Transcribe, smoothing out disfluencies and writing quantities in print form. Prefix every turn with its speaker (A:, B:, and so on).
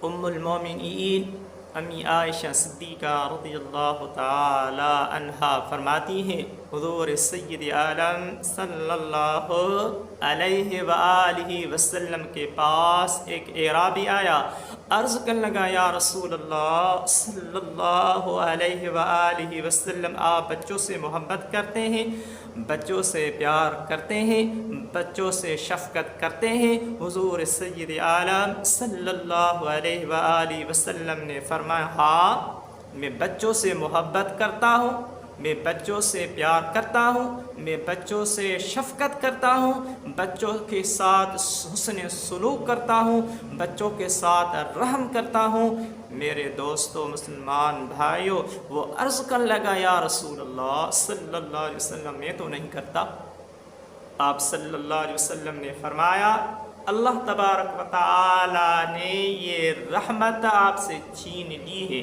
A: ام المومنین امی عائشہ صدیقہ رضی اللہ تعالی عنہا فرماتی ہیں حضور سید عالم صلی اللہ علیہ وآلہ وسلم کے پاس ایک اعرابی آیا، عرض کرنے لگا یا رسول اللہ صلی اللہ علیہ وآلہ وسلم، آپ بچوں سے محبت کرتے ہیں، بچوں سے پیار کرتے ہیں، بچوں سے شفقت کرتے ہیں؟ حضور سید عالم صلی اللہ علیہ وآلہ وسلم نے فرمایا ہاں، میں بچوں سے محبت کرتا ہوں، میں بچوں سے پیار کرتا ہوں، میں بچوں سے شفقت کرتا ہوں، بچوں کے ساتھ حسن سلوک کرتا ہوں، بچوں کے ساتھ رحم کرتا ہوں۔ میرے دوستو مسلمان بھائیوں، وہ عرض کرنے لگا یا رسول اللہ صلی اللہ علیہ وسلم میں تو نہیں کرتا۔ آپ صلی اللہ علیہ وسلم نے فرمایا اللہ تبارک و تعالی نے یہ رحمت آپ سے چھین لی ہے،